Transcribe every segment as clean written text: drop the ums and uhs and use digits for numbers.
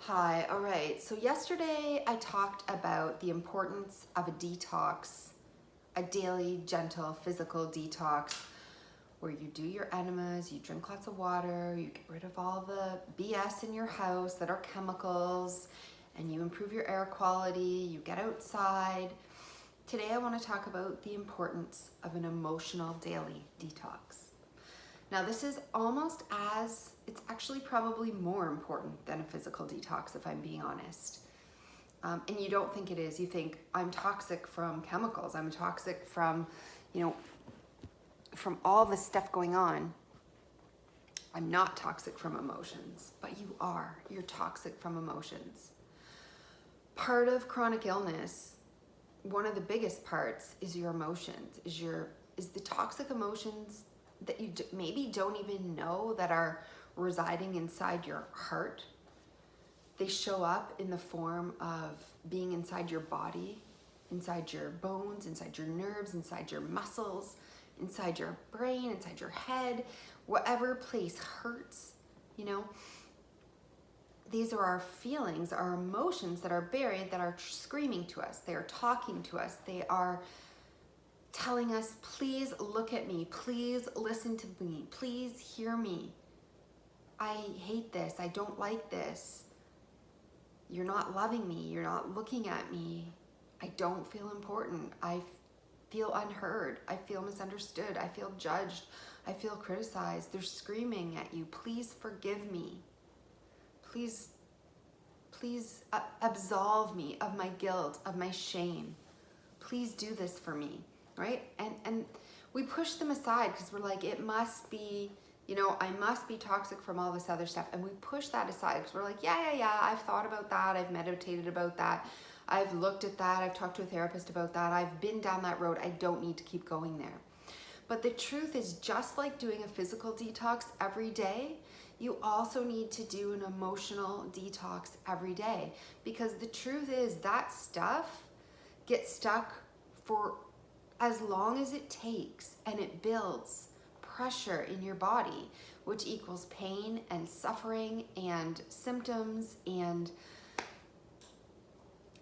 Hi, all right. So yesterday I talked about the importance of a detox, a daily, gentle, physical detox where you do your enemas, you drink lots of water, you get rid of all the BS in your house that are chemicals, and you improve your air quality, you get outside. Today I want to talk about the importance of an emotional daily detox. Now, this is it's actually probably more important than a physical detox, if I'm being honest. And you don't think it is. You think, I'm toxic from chemicals. I'm toxic from, from all this stuff going on. I'm not toxic from emotions, but you are. You're toxic from emotions. Part of chronic illness, one of the biggest parts is your emotions, is the toxic emotions that you maybe don't even know that are residing inside your heart. They show up in the form of being inside your body, inside your bones, inside your nerves, inside your muscles, inside your brain, inside your head, whatever place hurts, These are our feelings, our emotions that are buried, that are screaming to us. They are talking to us. They are telling us, please look at me, please listen to me, please hear me. I hate this, I don't like this. You're not loving me, you're not looking at me. I don't feel important, I feel unheard, I feel misunderstood, I feel judged, I feel criticized. They're screaming at you, please forgive me. Please absolve me of my guilt, of my shame. Please do this for me. Right? And we push them aside because we're like, it must be, I must be toxic from all this other stuff. And we push that aside because we're like, yeah, I've thought about that. I've meditated about that. I've looked at that. I've talked to a therapist about that. I've been down that road. I don't need to keep going there. But the truth is, just like doing a physical detox every day, you also need to do an emotional detox every day. Because the truth is that stuff gets stuck for as long as it takes, and it builds pressure in your body, which equals pain and suffering and symptoms, and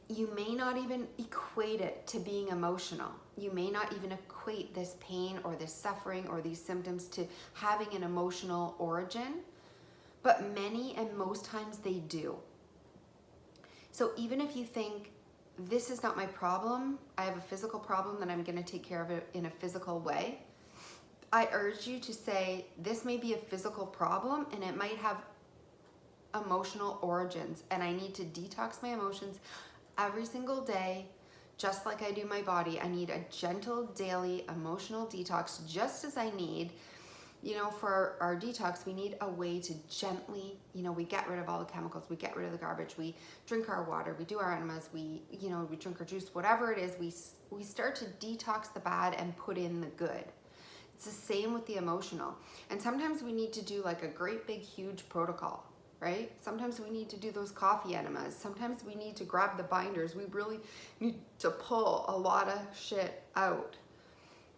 you may not even equate it to being emotional. You may not even equate this pain or this suffering or these symptoms to having an emotional origin, but many and most times they do. So even if you think, this is not my problem, I have a physical problem that I'm going to take care of it in a physical way, I urge you to say, this may be a physical problem and it might have emotional origins, and I need to detox my emotions every single day, just like I do my body. I need a gentle daily emotional detox, just as I need, for our detox, we need a way to gently, we get rid of all the chemicals, we get rid of the garbage, we drink our water, we do our enemas, we drink our juice, whatever it is, we start to detox the bad and put in the good. It's the same with the emotional. And sometimes we need to do like a great big huge protocol, right? Sometimes we need to do those coffee enemas. Sometimes we need to grab the binders. We really need to pull a lot of shit out.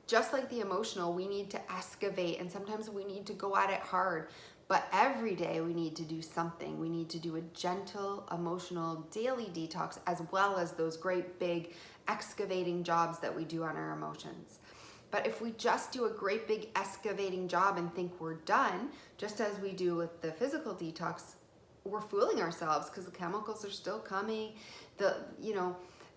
Just like the emotional, we need to excavate, and sometimes we need to go at it hard. But every day we need to do something. We need to do a gentle, emotional, daily detox, as well as those great big excavating jobs that we do on our emotions. But if we just do a great big excavating job and think we're done, just as we do with the physical detox, we're fooling ourselves, because the chemicals are still coming.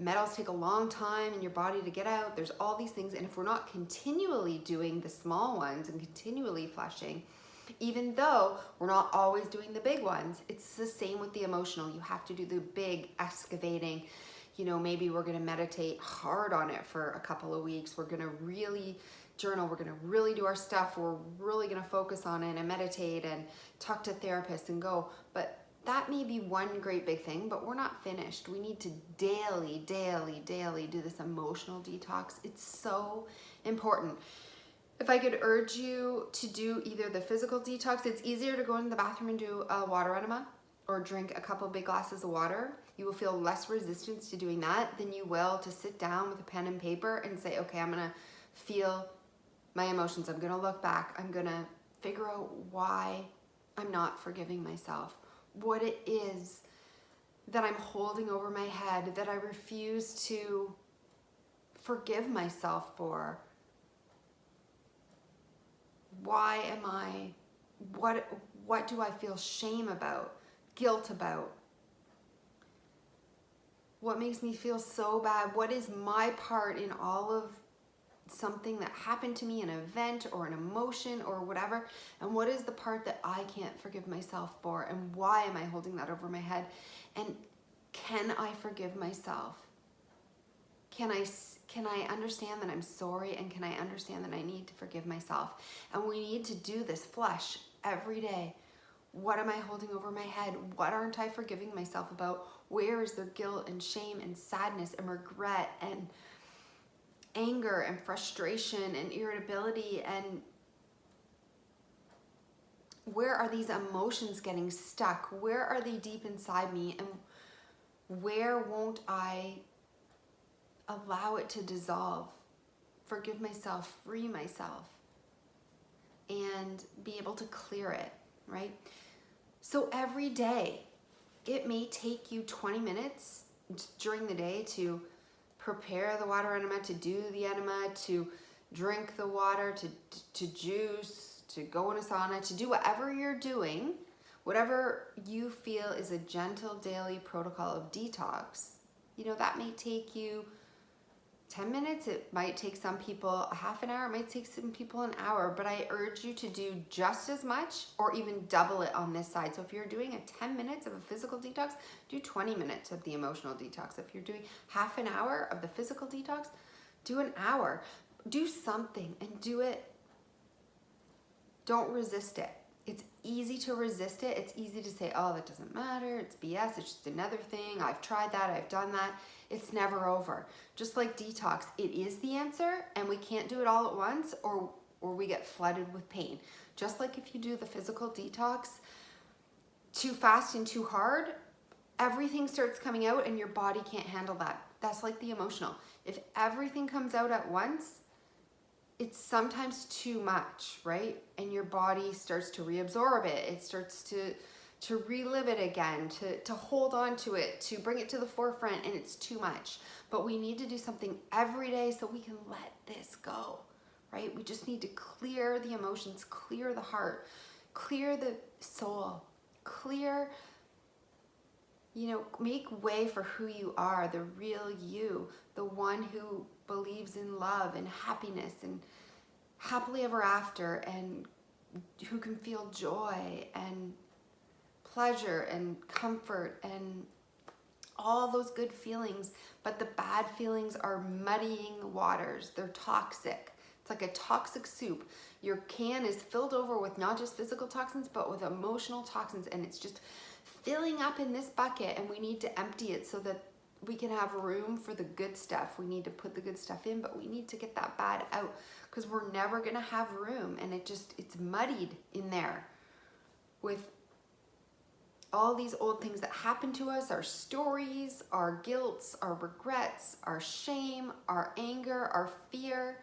Metals take a long time in your body to get out. There's all these things. And if we're not continually doing the small ones and continually flushing, even though we're not always doing the big ones, it's the same with the emotional. You have to do the big excavating. Maybe we're going to meditate hard on it for a couple of weeks. We're going to really journal. We're going to really do our stuff. We're really going to focus on it and meditate and talk to therapists and go. But that may be one great big thing, but we're not finished. We need to daily do this emotional detox. It's so important. If I could urge you to do either the physical detox, it's easier to go into the bathroom and do a water enema or drink a couple big glasses of water. You will feel less resistance to doing that than you will to sit down with a pen and paper and say, okay, I'm gonna feel my emotions. I'm gonna look back. I'm gonna figure out why I'm not forgiving myself, what it is that I'm holding over my head, that I refuse to forgive myself for? Why am I, what do I feel shame about, guilt about? What makes me feel so bad? What is my part in all of something that happened to me, an event or an emotion or whatever? And what is the part that I can't forgive myself for? And why am I holding that over my head? And can I forgive myself? Can I understand that I'm sorry, and can I understand that I need to forgive myself? And we need to do this flesh every day. What am I holding over my head? What aren't I forgiving myself about? Where is there guilt and shame and sadness and regret and anger and frustration and irritability? And where are these emotions getting stuck? Where are they deep inside me? And where won't I allow it to dissolve, forgive myself, free myself, and be able to clear it, right? So every day, it may take you 20 minutes during the day to prepare the water enema, to do the enema, to drink the water, to juice, to go in a sauna, to do whatever you're doing, whatever you feel is a gentle daily protocol of detox. You know, that may take you 10 minutes, it might take some people a half an hour, it might take some people an hour, but I urge you to do just as much or even double it on this side. So if you're doing a 10 minutes of a physical detox, do 20 minutes of the emotional detox. If you're doing half an hour of the physical detox, do an hour. Do something and do it. Don't resist it. It's easy to resist it. It's easy to say, oh, that doesn't matter. It's BS. It's just another thing. I've tried that. I've done that. It's never over. Just like detox, it is the answer, and we can't do it all at once, or we get flooded with pain. Just like if you do the physical detox too fast and too hard, everything starts coming out and your body can't handle that. That's like the emotional. If everything comes out at once, it's sometimes too much, right? And your body starts to reabsorb it. It starts to relive it again, to hold on to it, to bring it to the forefront, and it's too much. But we need to do something every day so we can let this go, right? We just need to clear the emotions, clear the heart, clear the soul, clear, make way for who you are, the real you, the one who believes in love and happiness and happily ever after, and who can feel joy and pleasure and comfort and all those good feelings. But the bad feelings are muddying the waters. They're toxic. It's like a toxic soup. Your can is filled over with not just physical toxins, but with emotional toxins, and it's just filling up in this bucket, and we need to empty it so that we can have room for the good stuff. We need to put the good stuff in, but we need to get that bad out, because we're never gonna have room, and it's muddied in there with all these old things that happened to us, our stories, our guilts, our regrets, our shame, our anger, our fear,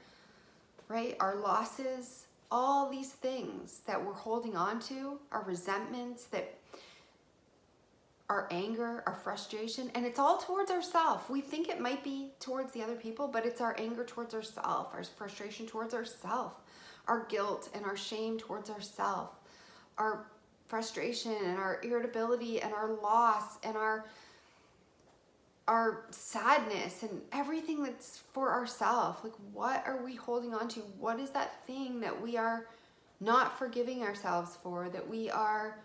right? Our losses, all these things that we're holding on to, our resentments, our anger, our frustration, and it's all towards ourselves. We think it might be towards the other people, but it's our anger towards ourselves, our frustration towards ourselves, our guilt and our shame towards ourselves, our frustration and our irritability and our loss and our sadness and everything that's for ourselves. Like, what are we holding on to? What is that thing that we are not forgiving ourselves for, that we are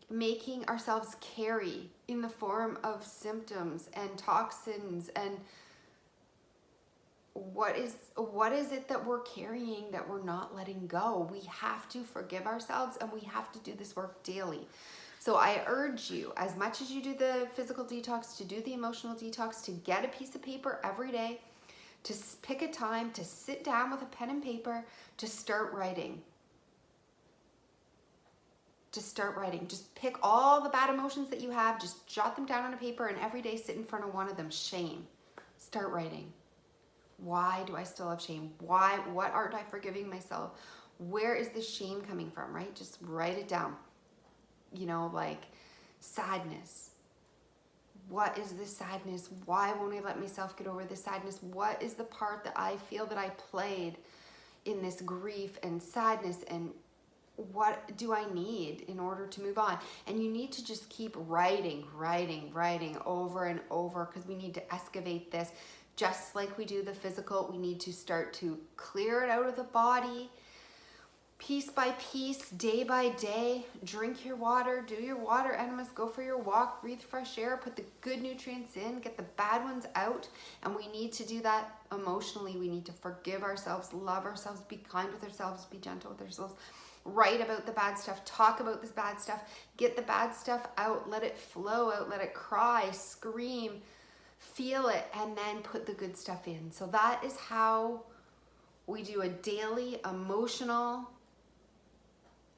making ourselves carry in the form of symptoms and toxins? And what is it that we're carrying that we're not letting go? We have to forgive ourselves, and we have to do this work daily. So I urge you, as much as you do the physical detox, to do the emotional detox, to get a piece of paper every day, to pick a time, to sit down with a pen and paper, to start writing. Just pick all the bad emotions that you have, just jot them down on a paper, and every day sit in front of one of them. Shame. Start writing. Why do I still have shame? What aren't I forgiving myself? Where is the shame coming from, right? Just write it down. Like sadness, what is this sadness? Why won't I let myself get over this sadness? What is the part that I feel that I played in this grief and sadness, and what do I need in order to move on? And you need to just keep writing over and over, because we need to excavate this. Just like we do the physical, we need to start to clear it out of the body, piece by piece, day by day. Drink your water, do your water enemas, go for your walk, breathe fresh air, put the good nutrients in, get the bad ones out. And we need to do that emotionally. We need to forgive ourselves, love ourselves, be kind with ourselves, be gentle with ourselves. Write about the bad stuff, talk about this bad stuff, get the bad stuff out, let it flow out, let it cry, scream, feel it, and then put the good stuff in. So that is how we do a daily emotional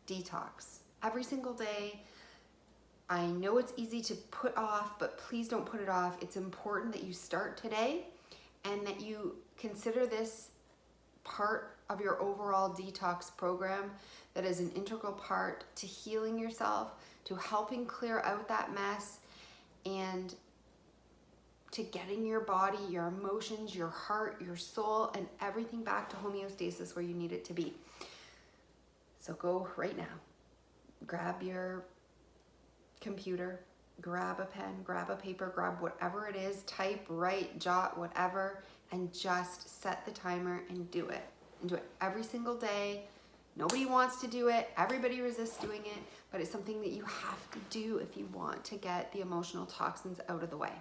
detox every single day. I know it's easy to put off, but please don't put it off. It's important that you start today and that you consider this part of your overall detox program that is an integral part to healing yourself, to helping clear out that mess, and to getting your body, your emotions, your heart, your soul, and everything back to homeostasis where you need it to be. So go right now, grab your computer, grab a pen, grab a paper, grab whatever it is, type, write, jot, whatever, and just set the timer and do it. And do it every single day. Nobody wants to do it. Everybody resists doing it, but it's something that you have to do if you want to get the emotional toxins out of the way.